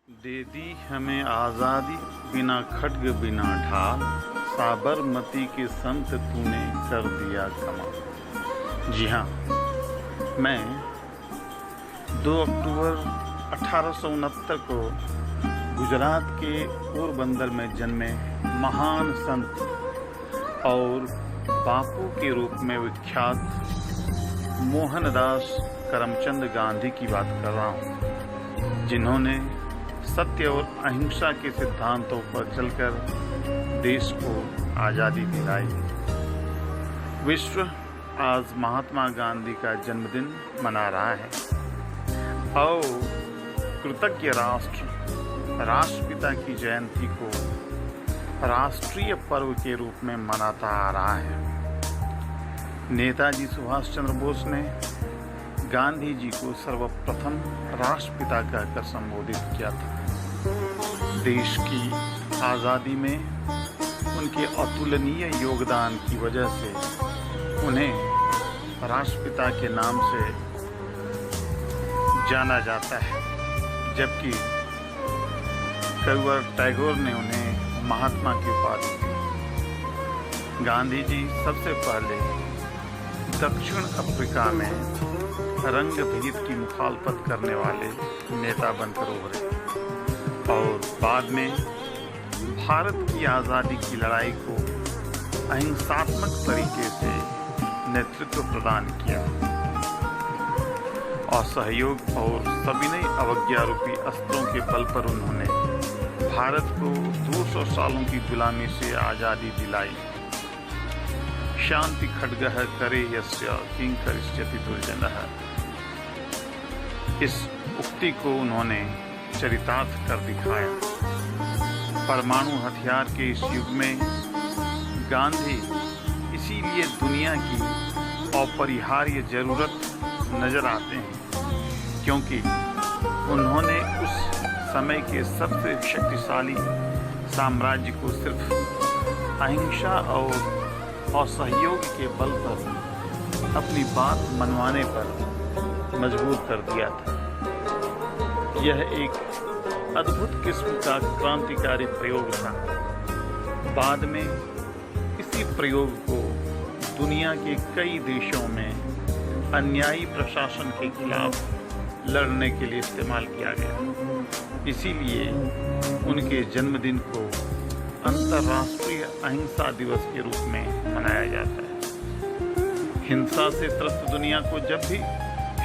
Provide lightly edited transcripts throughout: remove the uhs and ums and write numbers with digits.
दे दी हमें आज़ादी, बिना खड्ग बिना ढाल, साबरमती के संत तूने कर दिया कमाल। जी हाँ, मैं 2 अक्टूबर 1869 को गुजरात के पोरबंदर में जन्मे महान संत और बापू के रूप में विख्यात मोहनदास करमचंद गांधी की बात कर रहा हूँ, जिन्होंने सत्य और अहिंसा के सिद्धांतों पर चलकर देश को आज़ादी दिलाई। विश्व आज महात्मा गांधी का जन्मदिन मना रहा है और कृतज्ञ राष्ट्र राष्ट्रपिता की जयंती को राष्ट्रीय पर्व के रूप में मनाता आ रहा है। नेताजी सुभाष चंद्र बोस ने गांधी जी को सर्वप्रथम राष्ट्रपिता कहकर संबोधित किया था। देश की आज़ादी में उनके अतुलनीय योगदान की वजह से उन्हें राष्ट्रपिता के नाम से जाना जाता है, जबकि कविवर टैगोर ने उन्हें महात्मा की उपाधि दी। गांधी जी सबसे पहले दक्षिण अफ्रीका में रंग भेद की मुखालफत करने वाले नेता बनकर उभरे और बाद में भारत की आज़ादी की लड़ाई को अहिंसात्मक तरीके से नेतृत्व प्रदान किया। असहयोग और सविनय अवज्ञा रूपी अस्त्रों के बल पर उन्होंने भारत को 200 सालों की गुलामी से आज़ादी दिलाई। शांति खड्गः करे यस्य किंकरिष्यति दुर्जनः, इस उक्ति को उन्होंने चरितार्थ कर दिखाया। परमाणु हथियार के इस युग में गांधी इसीलिए दुनिया की अपरिहार्य जरूरत नजर आते हैं, क्योंकि उन्होंने उस समय के सबसे शक्तिशाली साम्राज्य को सिर्फ अहिंसा और असहयोग के बल पर अपनी बात मनवाने पर मजबूर कर दिया था। यह एक अद्भुत किस्म का क्रांतिकारी प्रयोग था। बाद में इसी प्रयोग को दुनिया के कई देशों में अन्यायी प्रशासन के खिलाफ लड़ने के लिए इस्तेमाल किया गया। इसीलिए उनके जन्मदिन को अंतर्राष्ट्रीय अहिंसा दिवस के रूप में मनाया जाता है। हिंसा से त्रस्त दुनिया को जब भी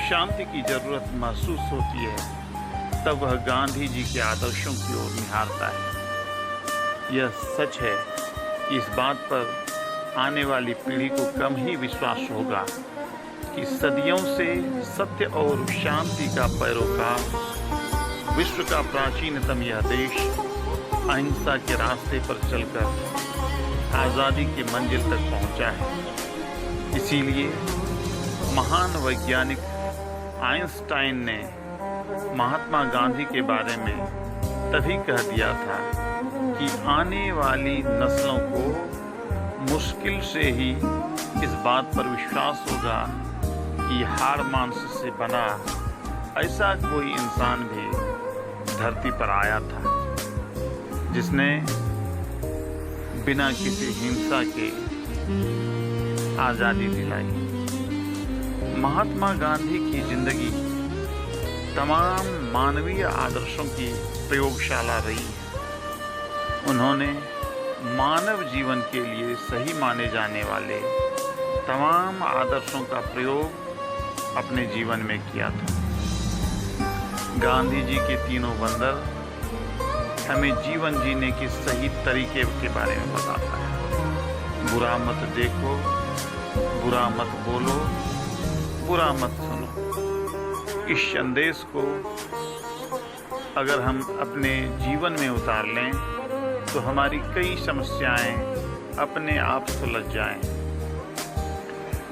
शांति की जरूरत महसूस होती है, तब वह गांधी जी के आदर्शों की ओर निहारता है। यह सच है कि इस बात पर आने वाली पीढ़ी को कम ही विश्वास होगा कि सदियों से सत्य और शांति का पैरोकार विश्व का प्राचीनतम यह देश अहिंसा के रास्ते पर चलकर आज़ादी की मंजिल तक पहुंचा है। इसीलिए महान वैज्ञानिक आइंस्टाइन ने महात्मा गांधी के बारे में तभी कह दिया था कि आने वाली नस्लों को मुश्किल से ही इस बात पर विश्वास होगा कि हाड़ मांस से बना ऐसा कोई इंसान भी धरती पर आया था जिसने बिना किसी हिंसा के आज़ादी दिलाई। महात्मा गांधी की जिंदगी तमाम मानवीय आदर्शों की प्रयोगशाला रही है। उन्होंने मानव जीवन के लिए सही माने जाने वाले तमाम आदर्शों का प्रयोग अपने जीवन में किया था। गांधी जी के तीनों बंदर हमें जीवन जीने के सही तरीके के बारे में बताता है। बुरा मत देखो, बुरा मत बोलो, बुरा मत सुनो। इस संदेश को अगर हम अपने जीवन में उतार लें तो हमारी कई समस्याएं अपने आप सुलझ जाएं।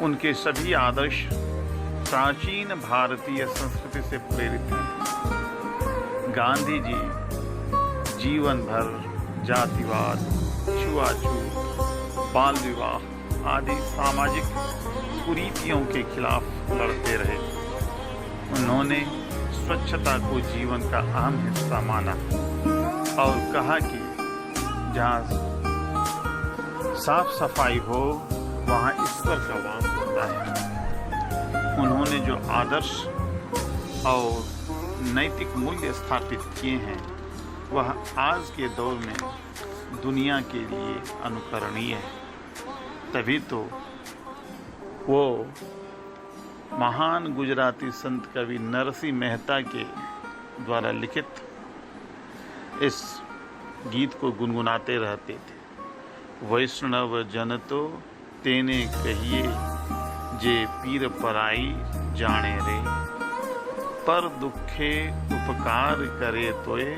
उनके सभी आदर्श प्राचीन भारतीय संस्कृति से प्रेरित हैं। गांधी जी जीवन भर जातिवाद, छुआछूत, बाल विवाह आदि सामाजिक कुरीतियों के खिलाफ लड़ते रहे। उन्होंने स्वच्छता को जीवन का अहम हिस्सा माना और कहा कि जहाँ साफ सफाई हो वहाँ ईश्वर का वास होता है। उन्होंने जो आदर्श और नैतिक मूल्य स्थापित किए हैं वह आज के दौर में दुनिया के लिए अनुकरणीय है। तभी तो वो महान गुजराती संत कवि नरसिंह मेहता के द्वारा लिखित इस गीत को गुनगुनाते रहते थे। वैष्णव जन तो तेने कहिए जे पीर पराई जाने रे, पर दुखे उपकार करे तोए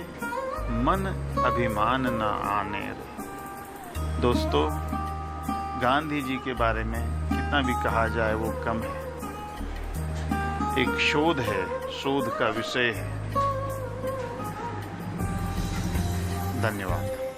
मन अभिमान न आने रे। दोस्तों, गांधी जी के बारे में कितना भी कहा जाए वो कम है। एक शोध है, शोध का विषय है। धन्यवाद।